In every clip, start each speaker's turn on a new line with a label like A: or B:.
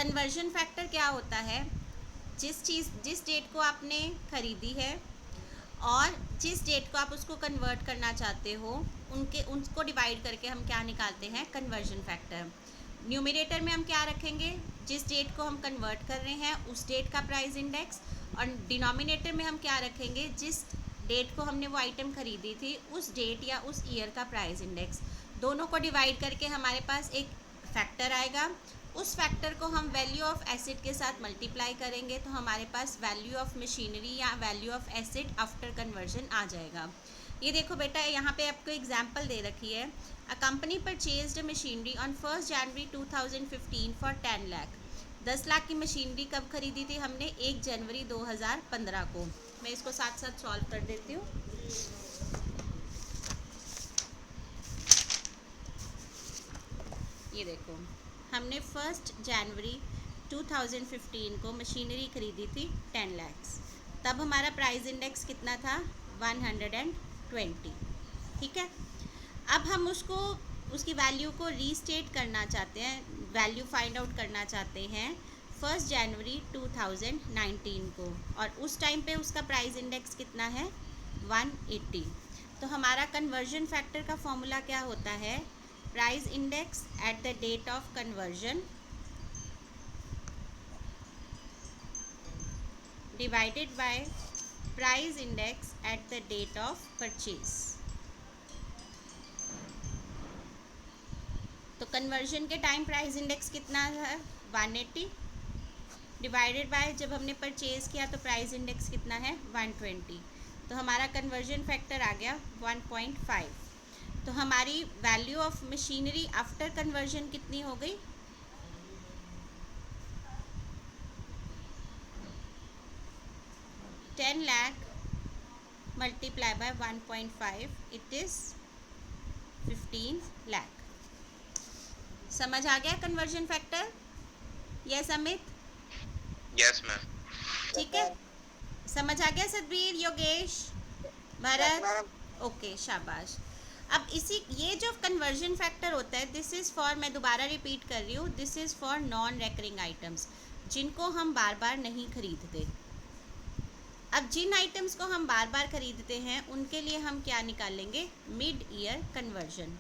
A: Conversion factor क्या होता है? जिस डेट को आपने खरीदी है और जिस डेट को आप उसको कन्वर्ट करना चाहते हो, उनको डिवाइड करके हम क्या निकालते हैं? Conversion factor. न्यूमरेटर में हम क्या रखेंगे? जिस डेट को हम कन्वर्ट कर रहे हैं उस डेट का प्राइस इंडेक्स, और डिनोमिनेटर में हम क्या रखेंगे? जिस डेट को हमने वो आइटम खरीदी थी उस डेट या उस ईयर का प्राइस इंडेक्स। दोनों को डिवाइड करके हमारे पास एक फैक्टर आएगा। उस फैक्टर को हम वैल्यू ऑफ एसेट के साथ मल्टीप्लाई करेंगे तो हमारे पास वैल्यू ऑफ मशीनरी या value of asset after conversion आ जाएगा। ये देखो बेटा, यहाँ पे आपको एग्जांपल दे रखी है। A company purchased machinery on 1 January 2015 for 10 lakh. 10 lakh की मशीनरी कब खरीदी थी हमने? 1 जनवरी 2015 को। मैं इसको साथ साथ सॉल्व कर देती हूँ। ये देखो, हमने 1 जनवरी 2015 को मशीनरी खरीदी थी 10 लाख। तब हमारा प्राइस इंडेक्स कितना था? 120। ठीक है। अब हम उसकी वैल्यू को रीस्टेट करना चाहते हैं, वैल्यू फाइंड आउट करना चाहते हैं 1 जनवरी 2019 को, और उस टाइम पे उसका प्राइस इंडेक्स कितना है? 180। तो हमारा कन्वर्जन फैक्टर का फॉर्मूला क्या होता है? Price index at the date of conversion divided by price index at the date of purchase. तो कन्वर्जन के टाइम प्राइस इंडेक्स कितना है? 180 डिवाइडेड बाय जब हमने परचेज किया तो प्राइस इंडेक्स कितना है? 120। तो हमारा कन्वर्जन फैक्टर आ गया 1.5। तो हमारी value of machinery after conversion कितनी हो गई? 10 lakh multiply by 1.5, it is 15 lakh. समझ आ गया conversion factor? Yes Amit?
B: Yes ma'am.
A: ठीक है, समझ आ गया सतबीर, योगेश, भरत? ओके, शाबाश। अब ये जो कन्वर्जन फैक्टर होता है, दिस इज़ फॉर, मैं दोबारा रिपीट कर रही हूँ, this is for non recurring items, जिनको हम बार बार नहीं खरीदते। अब जिन आइटम्स को हम बार बार खरीदते हैं उनके लिए हम क्या निकालेंगे? Mid year conversion.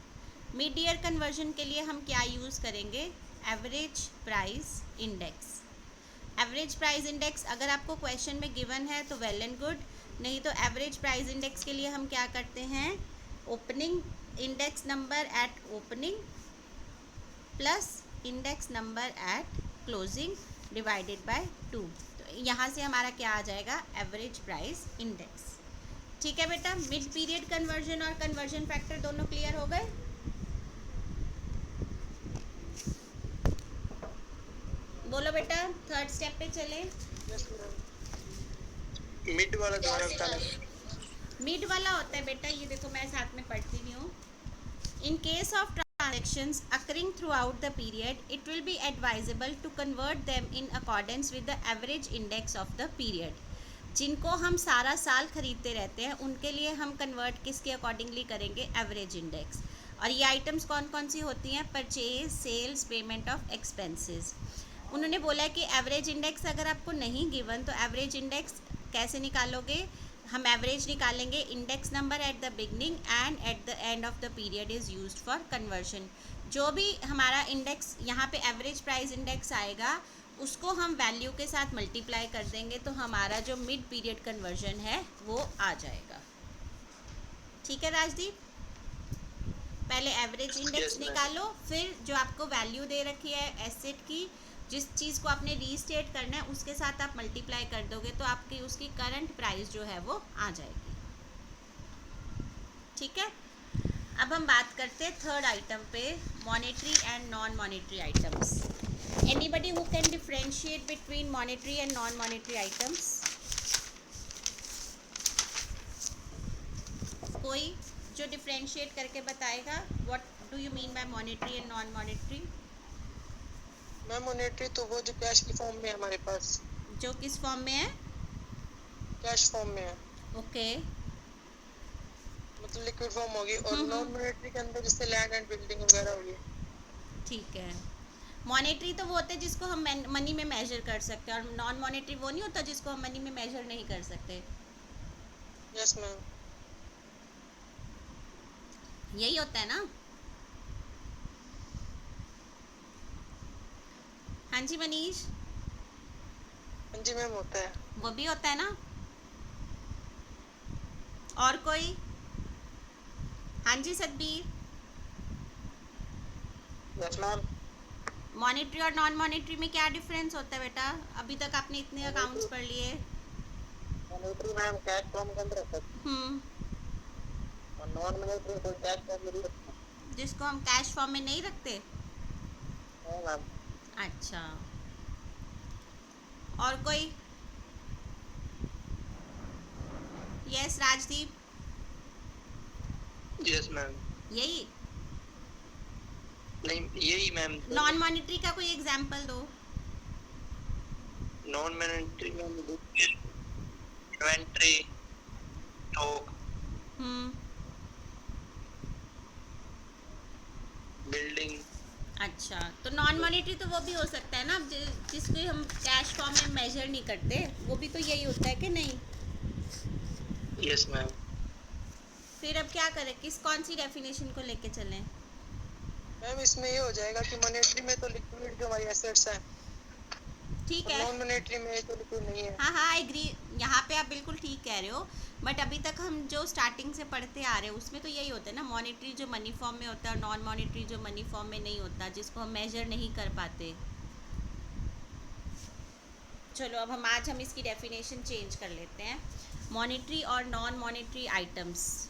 A: Mid year conversion के लिए हम क्या यूज़ करेंगे? Average price index. Average price index अगर आपको क्वेश्चन में गिवन है तो वेल एंड गुड, नहीं तो एवरेज प्राइस इंडेक्स के लिए हम क्या करते हैं? Opening index number at opening plus index number at closing divided by 2। तो यहाँ से हमारा क्या आ जाएगा? Average price index. ठीक है बेटा, मिड पीरियड कन्वर्जन और कन्वर्जन फैक्टर दोनों क्लियर हो गए? बोलो बेटा, थर्ड स्टेप पे चले।
B: मिड वाला दोबारा बताना।
A: मिड वाला होता है बेटा, ये देखो मैं साथ में पढ़ती भी हूँ। In case of transactions occurring throughout the period, it will be advisable to convert them in accordance with the average index of the period. जिनको हम सारा साल खरीदते रहते हैं उनके लिए हम कन्वर्ट किसके अकॉर्डिंगली करेंगे? Average index. और ये आइटम्स कौन कौन सी होती हैं? Purchase, sales, payment of expenses. उन्होंने बोला है कि एवरेज इंडेक्स अगर आपको नहीं गिवन तो एवरेज इंडेक्स कैसे निकालोगे? हम एवरेज निकालेंगे, index number at the beginning and at the end of the period is used for conversion. जो भी हमारा इंडेक्स यहाँ पे एवरेज प्राइस इंडेक्स आएगा उसको हम वैल्यू के साथ मल्टीप्लाई कर देंगे तो हमारा जो मिड पीरियड कन्वर्जन है वो आ जाएगा। ठीक है राजदीप, पहले एवरेज इंडेक्स निकालो, फिर जो आपको वैल्यू दे रखी है एसेट की, जिस चीज़ को आपने रीस्टेट करना है उसके साथ आप मल्टीप्लाई कर दोगे तो आपकी उसकी करंट प्राइस जो है वो आ जाएगी। ठीक है, अब हम बात करते हैं थर्ड आइटम पे, monetary and non monetary items. Anybody who can differentiate between monetary and non monetary items? कोई जो डिफरेंशिएट करके बताएगा what do you mean by monetary and non monetary?
B: Ma'am monetary तो वो जो कैश की फॉर्म में है हमारे पास।
A: जो किस फॉर्म में है?
B: कैश फॉर्म में है।
A: ओके,
B: मतलब लिक्विड फॉर्म होगी। और नॉन मॉनेटरी के अंदर जैसे लैंड एंड बिल्डिंग वगैरह होगी।
A: ठीक है। मॉनेटरी तो वो होते हैं जिसको हम मनी में मेजर कर सकते हैं, और नॉन मॉनेटरी वो नहीं होता जिसको हम मनी में मेजर नहीं कर सकते।
B: Yes ma'am.
A: यही होता है ना। हाँ जी मनीष,
B: हाँ जी मैम, होता है।
A: वो भी होता है ना। और कोई? हाँ जी सतबीर,
B: यस मैम।
A: मॉनेटरी और नॉन मॉनेटरी में क्या डिफरेंस होता है बेटा? अभी तक आपने इतने अकाउंट्स पढ़ लिए।
B: मॉनेटरी मैम कैश फॉर्म के अंदर रखा है,
A: हम्म।
B: और नॉन मॉनेटरी कोई कैश फॉर्म में नहीं रखा।
A: जिसको हम कैश फॉर्म में नहीं रखते।
B: हाँ मैम।
A: अच्छा, और कोई? Yes Rajdeep,
B: yes ma'am.
A: यही।
B: नहीं, यही मैम।
A: नॉन मॉनेटरी का कोई एग्जांपल दो।
B: नॉन मॉनेटरी में इन्वेंट्री, स्टॉक,
A: हम्म।
B: बिल्डिंग।
A: अच्छा, तो नॉन मॉनेटरी तो वो भी हो सकता है ना, जिसको हम कैश फॉर्म में मेजर नहीं करते, वो भी तो यही होता है कि नहीं?
B: Yes ma'am.
A: फिर अब क्या करें, कौन सी डेफिनेशन को लेके चलें?
B: मैम इसमें ये हो जाएगा कि मॉनेटरी में तो लिक्विड जो हमारी एसेट्स हैं,
A: ठीक
B: और
A: है।
B: नॉन मॉनेटरी में तो लिक्विड नहीं है।
A: हाँ हाँ, एग्री। यहाँ पे आप बिल्कुल ठीक कह रहे हो। बट अभी तक हम जो स्टार्टिंग से पढ़ते आ रहे हैं उसमें तो यही होता है ना, मॉनेटरी जो मनी फॉर्म में होता है और नॉन मॉनेटरी जो मनी फॉर्म में नहीं होता, जिसको हम मेजर नहीं कर पाते। चलो अब हम इसकी डेफिनेशन चेंज कर लेते हैं। मॉनेटरी और non monetary items.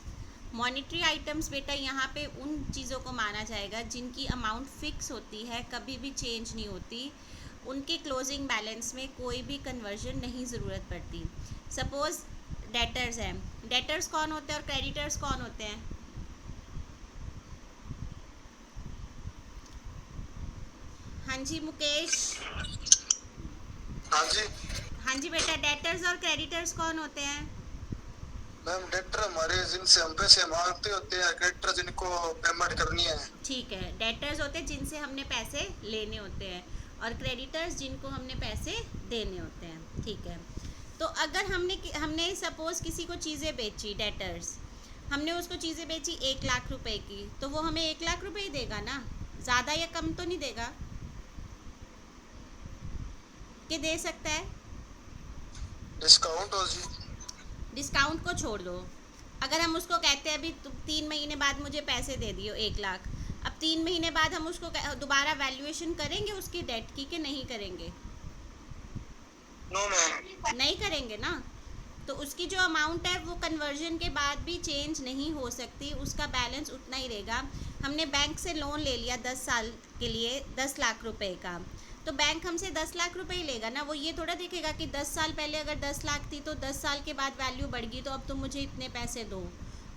A: Monetary items बेटा यहाँ पे उन चीज़ों को माना जाएगा जिनकी अमाउंट फिक्स होती है, कभी भी चेंज नहीं होती, उनके क्लोजिंग बैलेंस में कोई भी कन्वर्जन नहीं ज़रूरत पड़ती। सपोज़ डेटर्स हैं। डेटर्स कौन होते हैं और क्रेडिटर्स कौन होते हैं? हाँ जी मुकेश।
B: हाँ जी
A: हाँ जी बेटा, डेटर्स और क्रेडिटर्स कौन होते हैं?
B: मैम। डेटर हमारे जिनसे हम पैसे मांगते होते हैं, क्रेडिटर जिनको पेमेंट करनी है।
A: ठीक है, डेटर्स होते हैं जिनसे हमने पैसे लेने होते हैं, और क्रेडिटर्स जिनको हमने पैसे देने होते हैं। ठीक है, तो अगर हमने सपोज़ किसी को चीज़ें बेची, डेटर्स, हमने उसको चीज़ें बेची 1 लाख रुपए की, तो वो हमें 1 लाख रुपए ही देगा ना, ज़्यादा या कम तो नहीं देगा कि दे सकता है?
B: डिस्काउंट हो जी।
A: डिस्काउंट को छोड़ दो। अगर हम उसको कहते हैं अभी तुम 3 महीने बाद मुझे पैसे दे दियो 1 लाख, अब 3 महीने बाद हम उसको दोबारा वैल्यूएशन करेंगे उसकी डेट की कि नहीं करेंगे?
B: No ma'am.
A: नहीं करेंगे ना। तो उसकी जो अमाउंट है वो कन्वर्जन के बाद भी चेंज नहीं हो सकती, उसका बैलेंस उतना ही रहेगा। हमने बैंक से लोन ले लिया 10 साल के लिए 10 लाख रुपए का, तो बैंक हमसे 10 लाख रुपए ही लेगा ना। वो ये थोड़ा देखेगा कि 10 साल पहले अगर 10 लाख थी तो 10 साल के बाद वैल्यू बढ़ गई तो अब तुम मुझे इतने पैसे दो।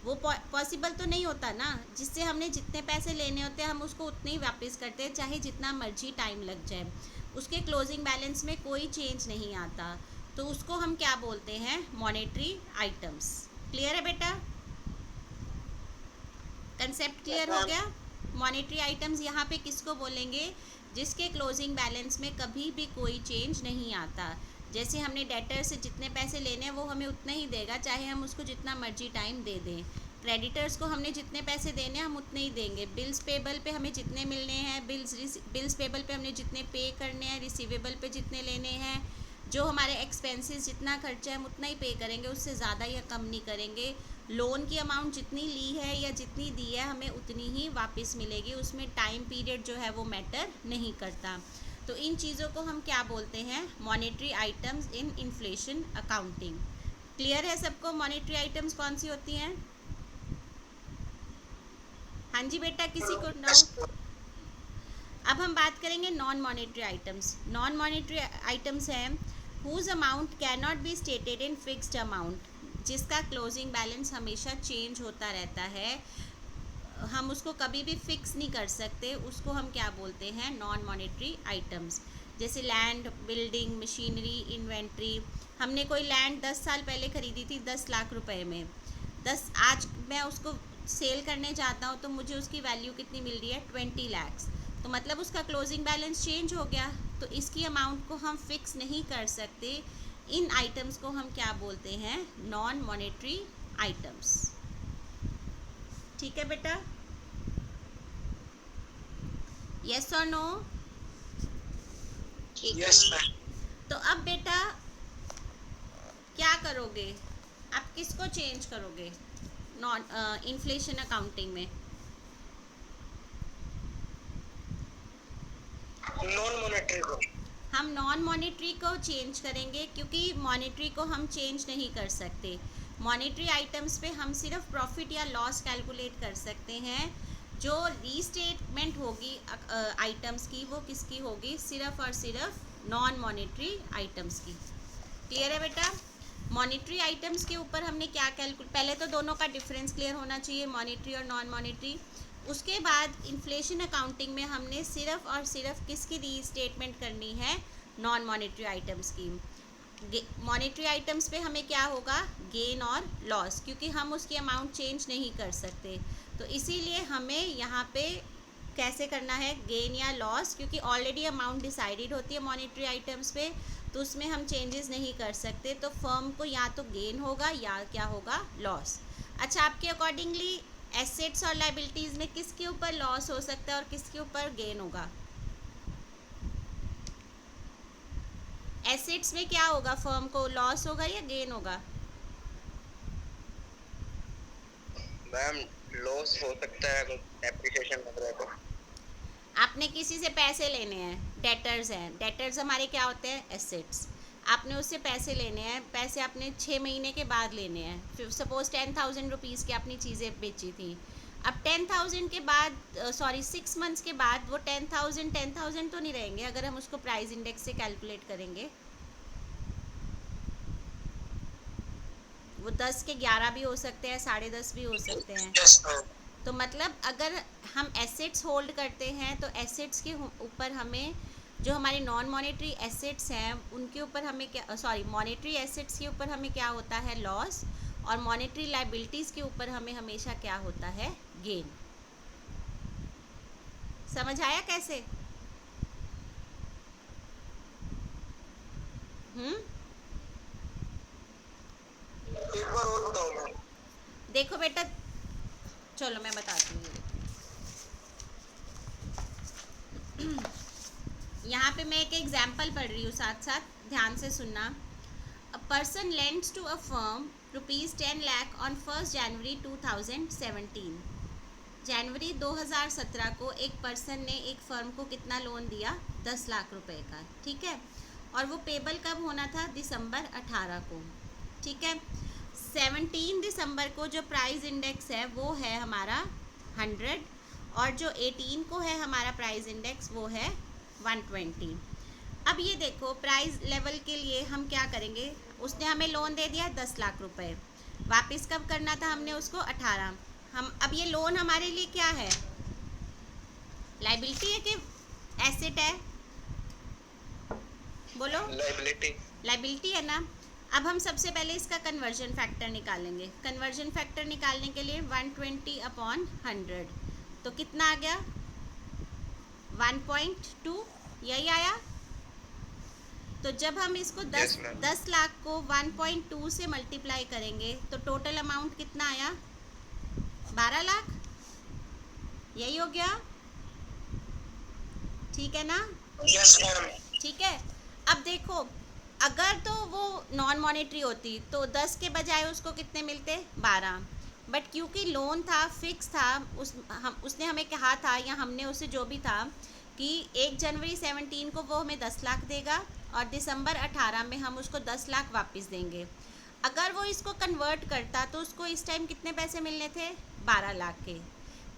A: वो पॉसिबल तो नहीं होता ना। जिससे हमने जितने पैसे लेने होते हैं हम उसको उतने ही वापस करते हैं, चाहे जितना मर्जी टाइम लग जाए। उसके क्लोजिंग बैलेंस में कोई चेंज नहीं आता, तो उसको हम क्या बोलते हैं? Monetary items. क्लियर है बेटा? कंसेप्ट क्लियर हो गया? मॉनेटरी आइटम्स यहाँ पे किसको बोलेंगे? जिसके क्लोजिंग बैलेंस में कभी भी कोई चेंज नहीं आता। जैसे हमने डेटर से जितने पैसे लेने हैं वो हमें उतना ही देगा, चाहे हम उसको जितना मर्जी टाइम दे दें। क्रेडिटर्स को हमने जितने पैसे देने हैं हम उतने ही देंगे। बिल्स पेबल पे हमें जितने मिलने हैं, बिल्स पेबल पे हमने जितने पे करने हैं, रिसीवेबल पे जितने लेने हैं, जो हमारे एक्सपेंसेस जितना खर्चा है हम उतना ही पे करेंगे, उससे ज़्यादा या कम नहीं करेंगे। लोन की अमाउंट जितनी ली है या जितनी दी है हमें उतनी ही वापस मिलेगी, उसमें टाइम पीरियड जो है वो मैटर नहीं करता। तो इन चीज़ों को हम क्या बोलते हैं? Monetary items in inflation accounting. Clear है सबको मॉनेटरी आइटम्स कौन सी होती हैं? हाँ जी बेटा, किसी को डाउट? अब हम बात करेंगे non monetary items. Non monetary items हैं whose amount can not be stated in fixed amount, जिसका क्लोजिंग बैलेंस हमेशा चेंज होता रहता है, हम उसको कभी भी फिक्स नहीं कर सकते, उसको हम क्या बोलते हैं? Non monetary items. जैसे लैंड, बिल्डिंग, मशीनरी, इन्वेंट्री। हमने कोई लैंड 10 साल पहले ख़रीदी थी 10 लाख रुपए में, आज मैं उसको सेल करने जाता हूँ तो मुझे उसकी वैल्यू कितनी मिल रही है? 20 लैक्स। तो मतलब उसका क्लोजिंग बैलेंस चेंज हो गया, तो इसकी अमाउंट को हम फिक्स नहीं कर सकते। इन आइटम्स को हम क्या बोलते हैं? Non monetary items. ठीक है बेटा, यस और नो?
B: Yes ma'am.
A: तो अब बेटा क्या करोगे, आप किसको चेंज करोगे नॉन इन्फ्लेशन अकाउंटिंग में?
B: नॉन मॉनेटरी को।
A: हम नॉन मॉनेटरी को चेंज करेंगे, क्योंकि मॉनेटरी को हम चेंज नहीं कर सकते। मॉनेटरी आइटम्स पे हम सिर्फ प्रॉफिट या लॉस कैलकुलेट कर सकते हैं। जो रीस्टेटमेंट होगी आइटम्स की, वो किसकी होगी? सिर्फ और सिर्फ नॉन मॉनेटरी आइटम्स की। क्लियर है बेटा? मॉनेटरी आइटम्स के ऊपर हमने क्या पहले तो दोनों का डिफरेंस क्लियर होना चाहिए, मॉनेटरी और नॉन मॉनेटरी। उसके बाद इन्फ्लेशन अकाउंटिंग में हमने सिर्फ और सिर्फ किसकी रीस्टेटमेंट करनी है? नॉन मॉनेटरी आइटम्स की। मॉनेटरी आइटम्स पे हमें क्या होगा? गेन और लॉस, क्योंकि हम उसकी अमाउंट चेंज नहीं कर सकते। तो इसीलिए हमें यहाँ पे कैसे करना है? गेन या लॉस, क्योंकि ऑलरेडी अमाउंट डिसाइडेड होती है मॉनेटरी आइटम्स पे, तो उसमें हम चेंजेस नहीं कर सकते। तो फर्म को या तो गेन होगा या क्या होगा? लॉस। अच्छा, आपके अकॉर्डिंगली एसेट्स और लाइबिलिटीज़ में किसके ऊपर लॉस हो सकता है और किसके ऊपर गेन होगा? एसेट्स में क्या होगा? फर्म को लॉस होगा या गेन होगा?
B: मैम लॉस हो सकता है अगर एप्रिसिएशन लग रहा है तो।
A: आपने किसी से पैसे लेने हैं, डेटर्स हैं, डेटर्स हमारे क्या होते हैं? एसेट्स। आपने उससे पैसे लेने हैं, पैसे आपने 6 महीने के बाद लेने हैं। फिर सपोज 10,000 रुपीज़ की अपनी चीज़ें बेची थी। अब 10,000 के बाद 6 मंथ्स के बाद वो 10,000 तो नहीं रहेंगे अगर हम उसको प्राइस इंडेक्स से कैलकुलेट करेंगे। वो 10 के 11 भी हो सकते हैं, 10.5 भी हो सकते हैं।
B: Yes ma'am.
A: तो मतलब अगर हम एसेट्स होल्ड करते हैं तो एसेट्स के ऊपर हमें, जो हमारे नॉन मॉनेटरी एसेट्स हैं उनके ऊपर हमें क्या, मॉनेटरी एसेट्स के ऊपर हमें क्या होता है? लॉस। और मॉनेटरी लाइबिलिटीज़ के ऊपर हमें हमेशा क्या होता है? गेन। समझ आया कैसे? हम्म।
B: एक बार और बताओ मैम।
A: देखो बेटा, चलो मैं बताती हूँ। यहाँ पे मैं एक एग्जाम्पल पढ़ रही हूँ, साथ साथ ध्यान से सुनना। A person lends to a firm rupees 10 lakh on 1st January 2017। जनवरी 2017 को एक पर्सन ने एक फर्म को कितना लोन दिया? 10 लाख रुपए का। ठीक है, और वो पेबल कब होना था? दिसंबर 18 को। ठीक है, 17 दिसंबर को जो प्राइस इंडेक्स है वो है हमारा 100, और जो 18 को है हमारा प्राइस इंडेक्स वो है 120। अब ये देखो, प्राइस लेवल के लिए हम क्या करेंगे? उसने हमें लोन दे दिया 10 लाख रुपए, वापस कब करना था हमने उसको? 18। हम अब ये लोन हमारे लिए क्या है? लाइबिलिटी है कि एसेट है? बोलो।
B: लाइबिलिटी।
A: लाइबिलिटी है ना। अब हम सबसे पहले इसका कन्वर्जन फैक्टर निकालेंगे। कन्वर्जन फैक्टर निकालने के लिए 120/100, तो कितना आ गया? 1.2, यही आया। तो जब हम इसको 10 लाख को 1.2 से मल्टीप्लाई करेंगे तो टोटल अमाउंट कितना आया? 12 लाख। यही हो गया, ठीक है ना?
B: Yes ma'am.
A: ठीक है। अब देखो, अगर तो वो नॉन मॉनेटरी होती तो 10 के बजाय उसको कितने मिलते? 12। बट क्योंकि लोन था, फिक्स था, उसने हमें कहा था, या हमने उसे जो भी था, कि 1 जनवरी 17 को वो हमें 10 लाख देगा और दिसंबर 18 में हम उसको 10 लाख वापस देंगे। अगर वो इसको कन्वर्ट करता तो उसको इस टाइम कितने पैसे मिलने थे? 12 लाख के।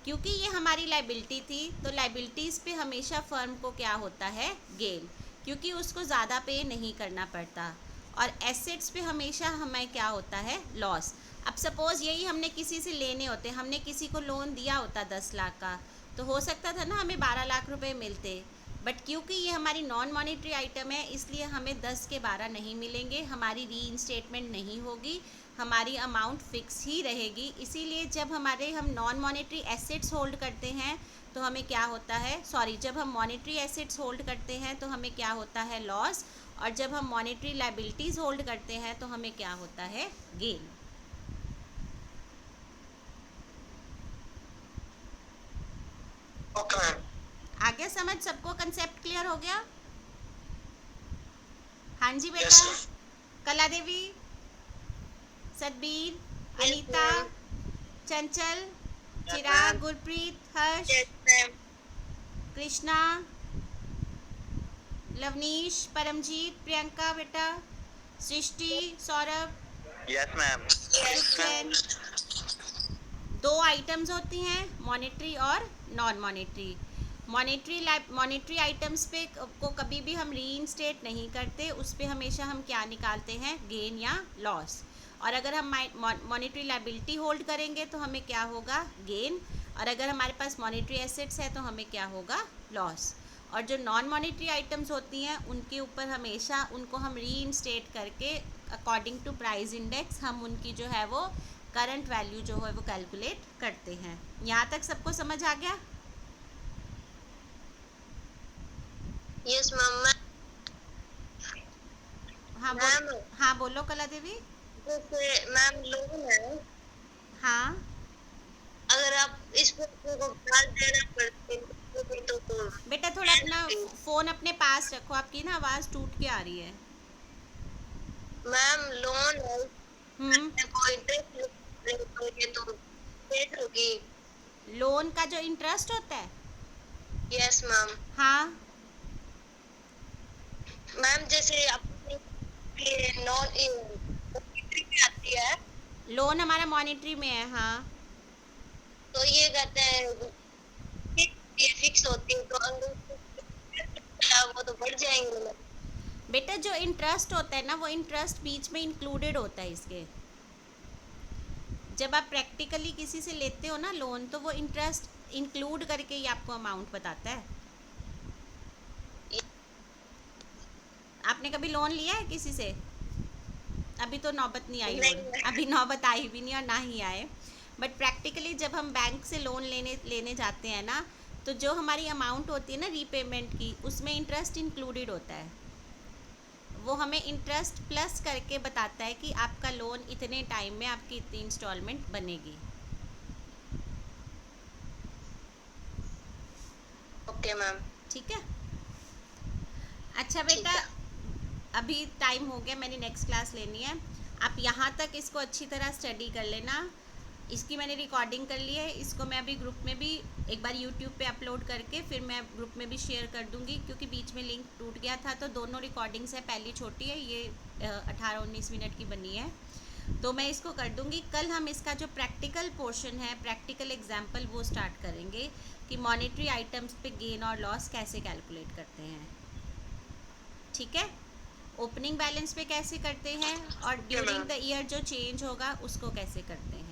A: क्योंकि ये हमारी लाइबिलिटी थी, तो लाइबिलिटीज़ पे हमेशा फर्म को क्या होता है? गेन, क्योंकि उसको ज़्यादा पे नहीं करना पड़ता। और एसेट्स पे हमेशा हमें क्या होता है? लॉस। अब सपोज़ यही हमने किसी से लेने होते, हमने किसी को लोन दिया होता 10 लाख का, तो हो सकता था ना हमें 12 लाख रुपए मिलते। बट क्योंकि ये हमारी नॉन मॉनेटरी आइटम है, इसलिए हमें 10 के 12 नहीं मिलेंगे, हमारी रीइंस्टेटमेंट नहीं होगी, हमारी अमाउंट फिक्स ही रहेगी। इसीलिए जब हम नॉन मॉनेटरी एसेट्स होल्ड करते हैं तो हमें क्या होता है, सॉरी, जब हम मॉनेटरी एसेट्स होल्ड करते हैं तो हमें क्या होता है, लॉस, और जब हम मॉनेटरी लायबिलिटीज़ होल्ड करते हैं तो हमें क्या होता है, गेन।
B: Okay ma'am.
A: आगे समझ सबको, कंसेप्ट क्लियर हो गया? हाँ जी
B: यस
A: बेटा।
B: मैम।
A: कला देवी, सतबीर,
C: Yes,
A: अनीता,
C: ma'am.
A: चंचल,
C: Yes,
A: चिराग,
C: ma'am.
A: गुरप्रीत, हर्ष,
C: Yes, ma'am.
A: कृष्णा, लवनीश, परमजीत, प्रियंका बेटा, सृष्टि, सौरभ,
C: Yes, ma'am. Yes,
A: सुखचैन। दो आइटम्स होती हैं, मॉनेटरी और नॉन मॉनेटरी। मॉनेटरी आइटम्स पे को कभी भी हम रीइंस्टेट नहीं करते, उस पे हमेशा हम क्या निकालते हैं, गेन या लॉस। और अगर हम मॉनेटरी लायबिलिटी होल्ड करेंगे तो हमें क्या होगा, गेन, और अगर हमारे पास मॉनेटरी एसेट्स है तो हमें क्या होगा, लॉस। और जो नॉन मॉनेटरी आइटम्स होती हैं उनके ऊपर हमेशा उनको हम रीइंस्टेट करके अकॉर्डिंग टू प्राइस इंडेक्स हम उनकी जो है वो करंट वैल्यू जो है वो कैलकुलेट करते हैं। यहाँ तक सबको समझ आ गया?
C: Yes, ma'am.
A: हाँ
C: मैम,
A: हाँ बोलो कला देवी।
C: जैसे मैम लोन है,
A: हाँ
C: अगर आप इस पे को ब्याज देना पड़ते तो
A: बेटा, थोड़ा अपना फ़ोन अपने पास रखो, आपकी ना आवाज़ टूट के आ रही है।
C: मैम लोन है,
A: हम्म।
C: कोई इंटरेस्ट तो पेड होगी।
A: लोन का जो इंटरेस्ट होता है,
C: यस मैम।
A: हाँ,
C: मैम जैसे अपनी नॉन आती है
A: लोन हमारा मॉनेटरी में है, हाँ।
C: तो ये कहते हैं ये फिक्स होती है, तो अंदर वो तो बढ़ जाएंगे मैम।
A: बेटा जो इंटरेस्ट होता है ना, वो इंटरेस्ट बीच में इंक्लूडेड होता है इसके। जब आप प्रैक्टिकली किसी से लेते हो ना लोन, तो वो इंटरेस्ट इंक्लूड करके ही आपको अमाउंट बताता है। आपने कभी लोन लिया है किसी से? अभी तो नौबत नहीं आई, लोन
C: नहीं
A: अभी नौबत आई भी नहीं और ना ही आए। बट प्रैक्टिकली जब हम बैंक से लोन लेने जाते हैं ना, तो जो हमारी अमाउंट होती है ना रीपेमेंट की, उसमें इंटरेस्ट इंक्लूडेड होता है। वो हमें इंटरेस्ट प्लस करके बताता है कि आपका लोन इतने टाइम में आपकी इतनी इंस्टॉलमेंट बनेगी।
C: Okay ma'am.
A: ठीक है? अच्छा
C: ठीक
A: बेटा,
C: है।
A: अभी टाइम हो गया, मैंने नेक्स्ट क्लास लेनी है। आप यहाँ तक इसको अच्छी तरह स्टडी कर लेना। इसकी मैंने रिकॉर्डिंग कर ली है, इसको मैं अभी ग्रुप में भी एक बार यूट्यूब पे अपलोड करके फिर मैं ग्रुप में भी शेयर कर दूँगी, क्योंकि बीच में लिंक टूट गया था। तो दोनों रिकॉर्डिंग्स है, पहली छोटी है, ये 18-19 मिनट की बनी है, तो मैं इसको कर दूँगी। कल हम इसका जो प्रैक्टिकल पोर्शन है, प्रैक्टिकल एग्जाम्पल, वो स्टार्ट करेंगे कि मॉनेटरी आइटम्स पे गेन और लॉस कैसे कैलकुलेट करते हैं। ठीक है? ओपनिंग बैलेंस पे कैसे करते हैं, और ड्यूरिंग द ईयर जो चेंज होगा उसको कैसे करते हैं।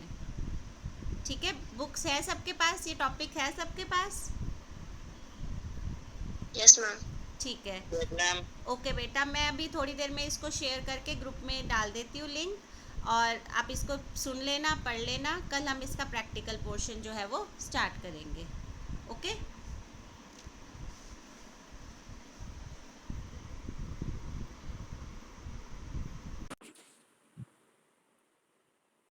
A: ठीक है? बुक्स है सबके पास, ये टॉपिक है सबके पास?
C: Yes ma'am.
A: ठीक है,
C: यस मैम।
A: ओके बेटा, मैं अभी थोड़ी देर में इसको शेयर करके ग्रुप में डाल देती हूँ लिंक, और आप इसको सुन लेना, पढ़ लेना। कल हम इसका प्रैक्टिकल पोर्शन जो है वो स्टार्ट करेंगे। ओके?